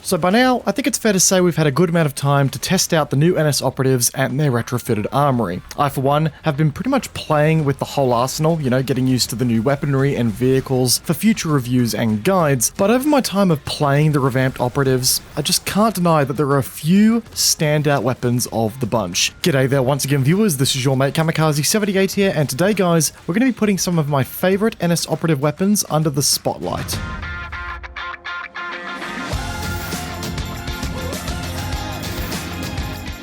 So by now, I think it's fair to say we've had a good amount of time to test out the new NS operatives and their retrofitted armory. I, for one, have been pretty much playing with the whole arsenal, getting used to the new weaponry and vehicles for future reviews and guides, but over my time of playing the revamped operatives, I just can't deny that there are a few standout weapons of the bunch. G'day there once again, viewers, this is your mate Kamikaze78 here, and today, guys, we're going to be putting some of my favourite NS operative weapons under the spotlight.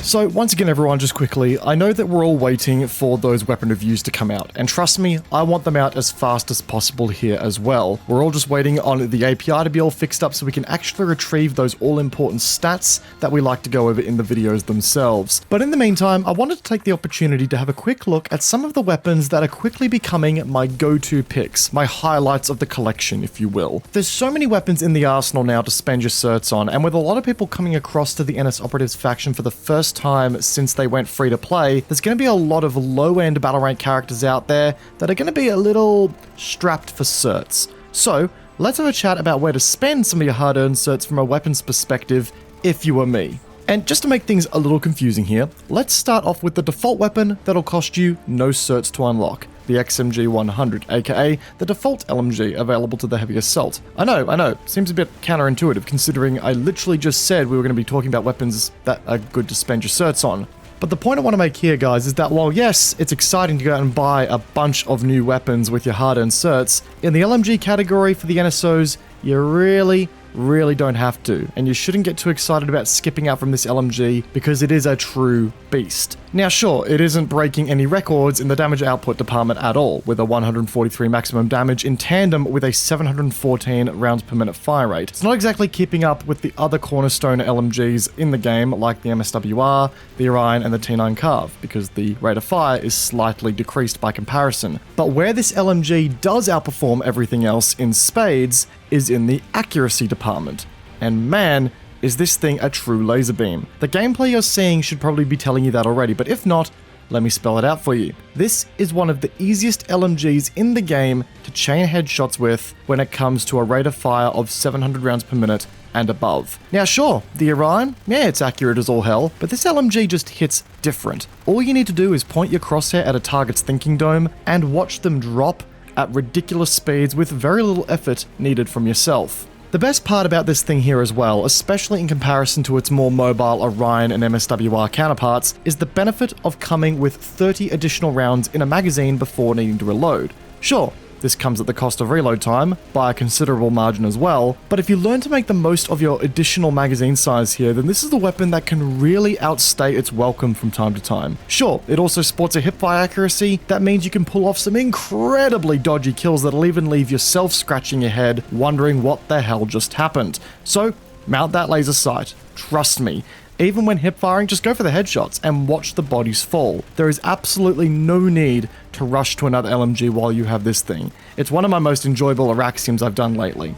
So once again everyone, just quickly, I know that we're all waiting for those weapon reviews to come out, and trust me, I want them out as fast as possible here as well. We're all just waiting on the API to be all fixed up so we can actually retrieve those all-important stats that we like to go over in the videos themselves. But in the meantime, I wanted to take the opportunity to have a quick look at some of the weapons that are quickly becoming my go-to picks, my highlights of the collection, if you will. There's so many weapons in the arsenal now to spend your certs on, and with a lot of people coming across to the NS Operatives faction for the first time since they went free to play, there's going to be a lot of low-end battle rank characters out there that are going to be a little strapped for certs. So let's have a chat about where to spend some of your hard-earned certs from a weapons perspective if you were me. And just to make things a little confusing here, let's start off with the default weapon that'll cost you no certs to unlock. The XMG 100, aka the default LMG available to the heavy assault. I know, seems a bit counterintuitive considering I literally just said we were going to be talking about weapons that are good to spend your certs on. But the point I want to make here, guys, is that while yes, it's exciting to go out and buy a bunch of new weapons with your hard-earned certs, in the LMG category for the NSOs, you really don't have to, and you shouldn't get too excited about skipping out from this LMG because it is a true beast. Now sure, it isn't breaking any records in the damage output department at all, with a 143 maximum damage in tandem with a 714 rounds per minute fire rate. It's not exactly keeping up with the other cornerstone LMGs in the game like the MSWR, the Orion and the T9 Carve, because the rate of fire is slightly decreased by comparison. But where this LMG does outperform everything else in spades is in the accuracy department. And man, is this thing a true laser beam. The gameplay you're seeing should probably be telling you that already, but if not, let me spell it out for you. This is one of the easiest LMGs in the game to chain headshots with when it comes to a rate of fire of 700 rounds per minute and above. Now sure, the Orion, yeah, it's accurate as all hell, but this LMG just hits different. All you need to do is point your crosshair at a target's thinking dome and watch them drop at ridiculous speeds with very little effort needed from yourself. The best part about this thing here as well, especially in comparison to its more mobile Orion and MSWR counterparts, is the benefit of coming with 30 additional rounds in a magazine before needing to reload. Sure, this comes at the cost of reload time, by a considerable margin as well, but if you learn to make the most of your additional magazine size here, then this is the weapon that can really outstay its welcome from time to time. Sure, it also sports a hipfire accuracy, that means you can pull off some incredibly dodgy kills that'll even leave yourself scratching your head, wondering what the hell just happened. So, mount that laser sight. Trust me. Even when hip firing, just go for the headshots and watch the bodies fall. There is absolutely no need to rush to another LMG while you have this thing. It's one of my most enjoyable Iraq sims I've done lately.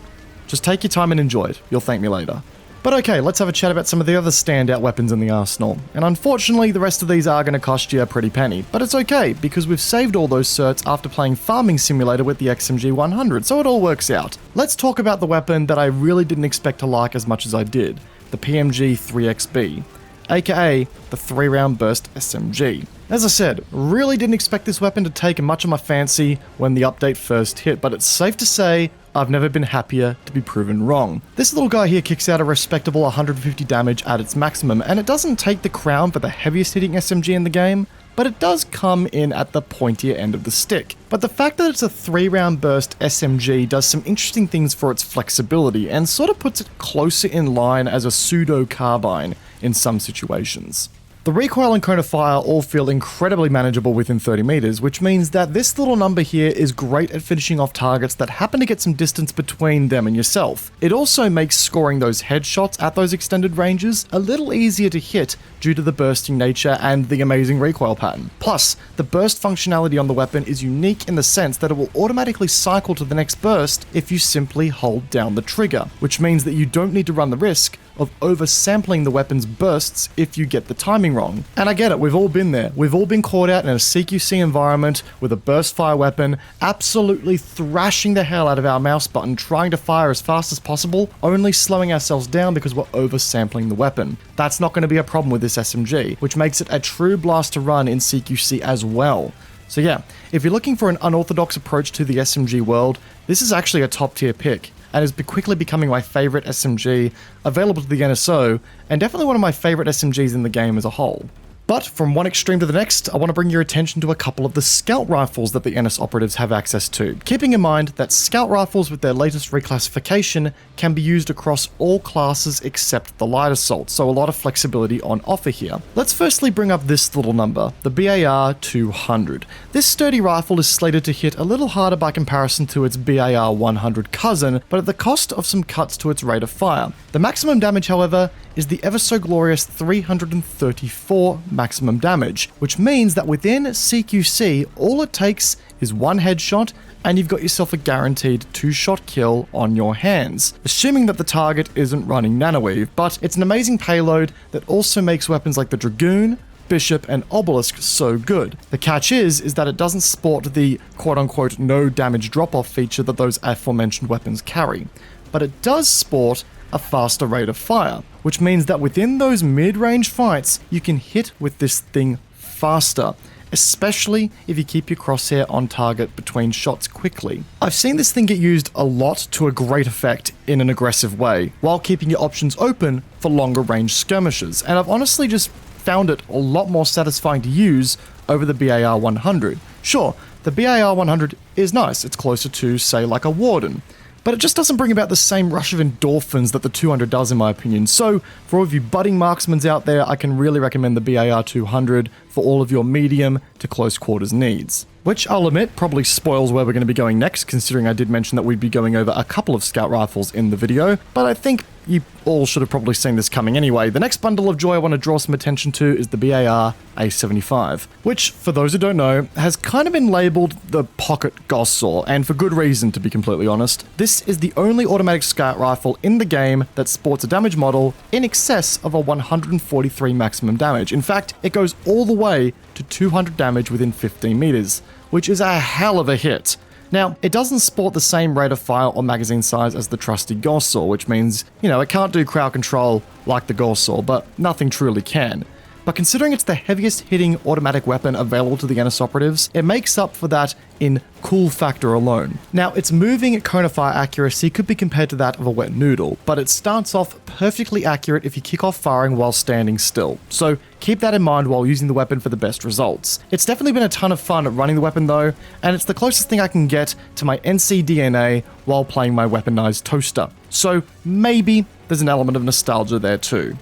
Just take your time and enjoy it. You'll thank me later. But okay, let's have a chat about some of the other standout weapons in the arsenal. And unfortunately, the rest of these are going to cost you a pretty penny. But it's okay, because we've saved all those certs after playing Farming Simulator with the XMG 100, so it all works out. Let's talk about the weapon that I really didn't expect to like as much as I did. The PMG 3XB, aka the 3-round burst SMG. As I said, really didn't expect this weapon to take much of my fancy when the update first hit, but it's safe to say I've never been happier to be proven wrong. This little guy here kicks out a respectable 150 damage at its maximum, and it doesn't take the crown for the heaviest hitting SMG in the game, but it does come in at the pointier end of the stick. But the fact that it's a 3-round burst SMG does some interesting things for its flexibility and sort of puts it closer in line as a pseudo carbine in some situations. The recoil and cone of fire all feel incredibly manageable within 30 meters, which means that this little number here is great at finishing off targets that happen to get some distance between them and yourself. It also makes scoring those headshots at those extended ranges a little easier to hit due to the bursting nature and the amazing recoil pattern. Plus, the burst functionality on the weapon is unique in the sense that it will automatically cycle to the next burst if you simply hold down the trigger, which means that you don't need to run the risk of oversampling the weapon's bursts if you get the timing shooting wrong. And I get it, we've all been there. We've all been caught out in a CQC environment with a burst fire weapon, absolutely thrashing the hell out of our mouse button, trying to fire as fast as possible, only slowing ourselves down because we're oversampling the weapon. That's not going to be a problem with this SMG, which makes it a true blast to run in CQC as well. So yeah, if you're looking for an unorthodox approach to the SMG world, this is actually a top tier pick, and is quickly becoming my favorite SMG available to the NSO, and definitely one of my favorite SMGs in the game as a whole. But from one extreme to the next, I want to bring your attention to a couple of the scout rifles that the NS operatives have access to, keeping in mind that scout rifles with their latest reclassification can be used across all classes except the light assault, so a lot of flexibility on offer here. Let's firstly bring up this little number, the BAR 200. This sturdy rifle is slated to hit a little harder by comparison to its BAR 100 cousin, but at the cost of some cuts to its rate of fire. The maximum damage, however, is the ever so glorious 334 maximum damage, which means that within CQC, all it takes is one headshot and you've got yourself a guaranteed 2-shot kill on your hands, assuming that the target isn't running nanoweave. But it's an amazing payload that also makes weapons like the Dragoon, Bishop, and Obelisk so good. The catch is that it doesn't sport the quote-unquote no damage drop-off feature that those aforementioned weapons carry, but it does sport a faster rate of fire, which means that within those mid-range fights, you can hit with this thing faster, especially if you keep your crosshair on target between shots quickly. I've seen this thing get used a lot to a great effect in an aggressive way, while keeping your options open for longer range skirmishes, and I've honestly just found it a lot more satisfying to use over the BAR 100. Sure, the BAR 100 is nice, it's closer to, say, like a Warden, but it just doesn't bring about the same rush of endorphins that the 200 does in my opinion. So for all of you budding marksmen out there, I can really recommend the BAR 200 for all of your medium to close quarters needs. Which I'll admit probably spoils where we're going to be going next, considering I did mention that we'd be going over a couple of scout rifles in the video, but I think you all should have probably seen this coming anyway. The next bundle of joy I want to draw some attention to is the BAR A75, which, for those who don't know, has kind of been labelled the pocket Gauss-Saw, and for good reason to be completely honest. This is the only automatic scout rifle in the game that sports a damage model in excess of a 143 maximum damage. In fact, it goes all the way to 200 damage within 15 meters, which is a hell of a hit. Now, it doesn't sport the same rate of fire or magazine size as the trusty Gauss-Saw, which means, it can't do crowd control like the Gauss-Saw, but nothing truly can. But considering it's the heaviest hitting automatic weapon available to the NS operatives, it makes up for that in cool factor alone. Now, its moving cone of fire accuracy could be compared to that of a wet noodle, but it starts off perfectly accurate if you kick off firing while standing still. So keep that in mind while using the weapon for the best results. It's definitely been a ton of fun running the weapon though, and it's the closest thing I can get to my NC DNA while playing my weaponized toaster. So maybe there's an element of nostalgia there too.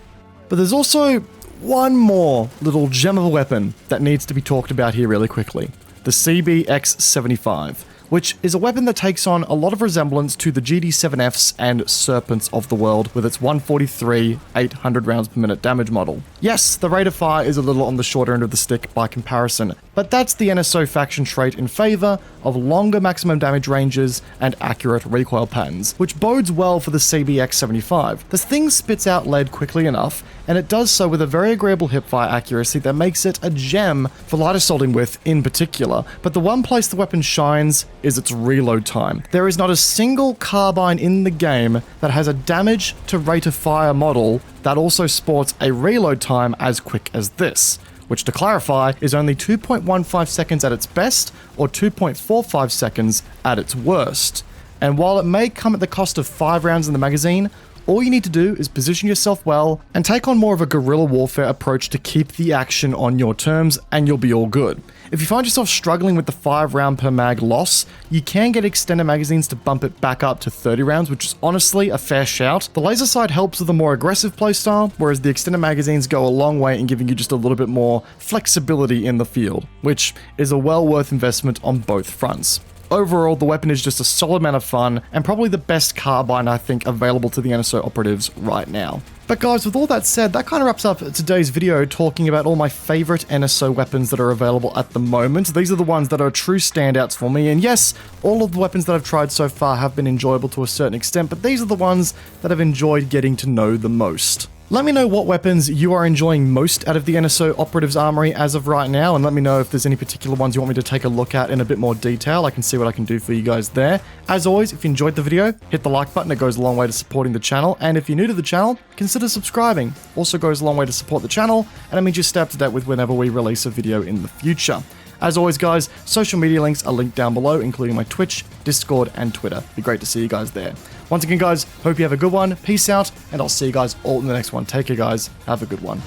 But there's also one more little gem of a weapon that needs to be talked about here really quickly. The CBX-75, which is a weapon that takes on a lot of resemblance to the GD7Fs and Serpents of the world with its 143, 800 rounds per minute damage model. Yes, the rate of fire is a little on the shorter end of the stick by comparison, but that's the NSO faction trait in favor of longer maximum damage ranges and accurate recoil patterns, which bodes well for the CBX-75. This thing spits out lead quickly enough, and it does so with a very agreeable hipfire accuracy that makes it a gem for light assaulting with in particular, but the one place the weapon shines is its reload time. There is not a single carbine in the game that has a damage to rate of fire model that also sports a reload time as quick as this, which, to clarify, is only 2.15 seconds at its best or 2.45 seconds at its worst. And while it may come at the cost of 5 rounds in the magazine, all you need to do is position yourself well and take on more of a guerrilla warfare approach to keep the action on your terms, and you'll be all good. If you find yourself struggling with the 5 round per mag loss, you can get extended magazines to bump it back up to 30 rounds, which is honestly a fair shout. The laser sight helps with a more aggressive playstyle, whereas the extended magazines go a long way in giving you just a little bit more flexibility in the field, which is a well worth investment on both fronts. Overall, the weapon is just a solid amount of fun, and probably the best carbine I think available to the NSO operatives right now. But guys, with all that said, that kind of wraps up today's video talking about all my favorite NSO weapons that are available at the moment. These are the ones that are true standouts for me, and yes, all of the weapons that I've tried so far have been enjoyable to a certain extent, but these are the ones that I've enjoyed getting to know the most. Let me know what weapons you are enjoying most out of the NSO Operatives Armory as of right now, and let me know if there's any particular ones you want me to take a look at in a bit more detail. I can see what I can do for you guys there. As always, if you enjoyed the video, hit the like button. It goes a long way to supporting the channel, and if you're new to the channel, consider subscribing. Also goes a long way to support the channel, and it means you stay up to date with whenever we release a video in the future. As always, guys, social media links are linked down below, including my Twitch, Discord, and Twitter. It'd be great to see you guys there. Once again, guys, hope you have a good one. Peace out, and I'll see you guys all in the next one. Take care, guys. Have a good one.